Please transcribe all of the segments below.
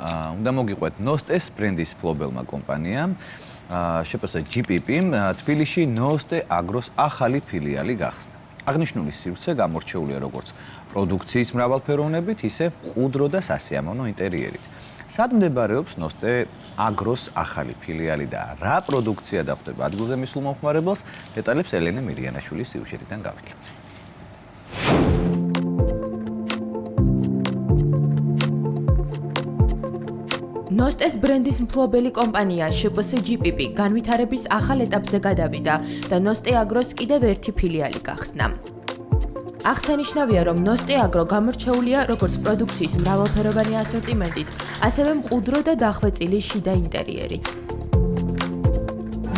უნდა მოგიყვეთ ნოსტეს ბრენდის ფლობელმა კომპანიამ შეფასა GPP-მ თბილისში ნოსტე აგროს ახალი ფილიალი გახსნა. აღნიშნული სივრცე გამორჩეულია როგორც პროდუქციის მრავალფეროვნებით, ისე მყუდრო და სასიამოვნო ინტერიერით. სად მდებარეობს ნოსტე აგროს ახალი ფილიალი და რა პროდუქცია დახვდება ადგილზე მისულ მომხმარებელს, დეტალებს ელენე მირიანაშვილის სიუჟეტიდან გავიქებთ. ნოსტეს ბრენდის მფლობელი კომპანია შეფასა GPP განვითარების ახალ ეტაპზე გადავიდა და ნოსტე აგროს კიდევ ერთი ფილიალი გახსნა. აღსანიშნავია, რომ ნოსტე აგრო გამორჩეულია როგორც პროდუქციის მრავალფეროვანი ასორტიმენტით, ასევე მყუდრო და დახვეწილი შიდა ინტერიერით.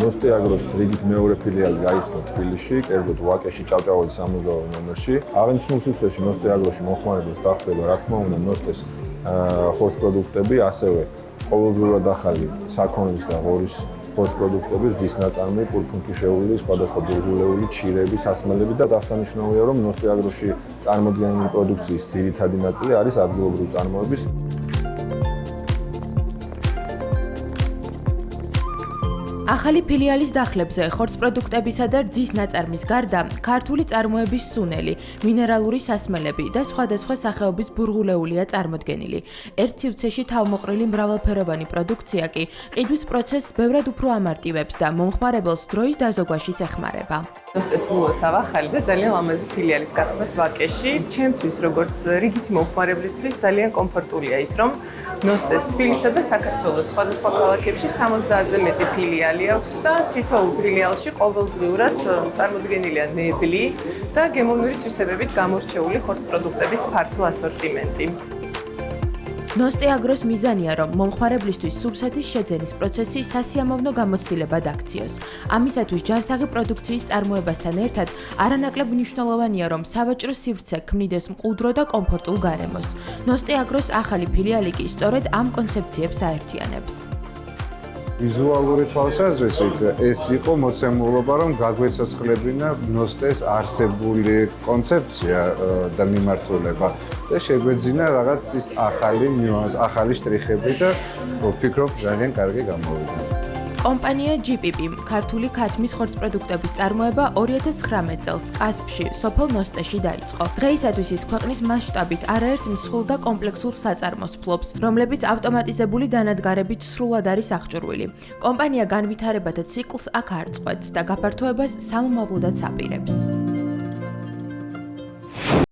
ნოსტე აგროს რიგით მეორე ფილიალი გაიხსნა თბილისში, კერძოდ ვაკეში ჭავჭავაძის სამუზეუმო ნომერში. აღნიშნულ სივრცეში ნოსტე აგროში მომხმარებელს დახვდება, რა თქმა უნდა, ნოსტეს ხორცპროდუქტები, ასევე ყოველდღიურად ახალი საქონლის და ღორის ხორცპროდუქტები, რძის ნაწარმი, პურფუნქიშეული, სხვადასხვა ბურღულეული, ჩირები, სასმელები და აღსანიშნავია, რომ ნოსტე აგროში წარმოდგენილი პროდუქციის ძირითადი ნაწილი არის ადგილობრივი წარმოების. ახალი ფილიალის დახლებზე ხორცპროდუქტებისა და რძის ნაწარმის გარდა ქართული წარმოების სუნელი, მინერალური სასმელები და სხვადასხვა სახეობის ბურღულეულია წარმოდგენილი. ერთ სივრცეში თავმოყრილი მრავალფეროვანი პროდუქცია კი ყიდვის პროცესს ბევრად უფრო ამარტივებს და მომხმარებელს დროის დაზოგვაშიც ეხმარება. ნოსტეს მულოცავ ახალი და ძალიან ლამაზი ფილიალის გახსნას ვაკეში. ჩემთვის როგორც რიგითი მომხმარებლისთვის ძალიან კომფორტულია ის, რომ ნოსტეს თბილისსა და საქართველოს სხვადასხვა ქალაქებში 70-ზე მეტი ფილიალი აქვს და თითოეულ ფილიალში ყოველდღიურად წარმოდგენილია ნედლი და გემოვნური თვისებებით გამორჩეული ხორცპროდუქტების ფართო ასორტიმენტი. ნოსტე აგროს მიზანია, რომ მომხმარებლისთვის სურსათის შეძენის პროცესი სასიამოვნო გამოცდილებად აქციოს. ამისათვის ჯანსაღი პროდუქციის წარმოებასთან ერთად არანაკლებ მნიშვნელოვანია, რომ სავაჭრო სივრცე ქმნიდეს მყუდრო და კომფორტულ გარემოს. ნოსტე აგროს ახალი ფილიალი კი სწორედ ამ კონცეფციებს აერთიანებს. ვიზუალური თვალსაზრისით ეს იყო მოცემულობა, რომ გაგვეცოცხლებინა ნოსტეს არსებული კონცეფცია და მიმართულება და შეგვეძინა რაღაც ის ახალი ნიუანსი, ახალი შტრიხები და ვფიქრობ ძალიან კარგი გამოვიდა. კომპანია GPP ქართული ქათმის ხორცპროდუქტების წარმოება 2019 წელს კასპში, სოფელ ნოსტეში დაიწყო. დღეისათვის ის ქვეყნის მასშტაბით არაერთ მსხვილ და კომპლექსურ საწარმოს ფლობს, რომლებიც ავტომატიზებული დანადგარებით სრულად არის აღჭურვილი. კომპანია განვითარებათა ციკლს აქ არ წყვეტს და გაფართოებას სამომავლოდაც აპირებს.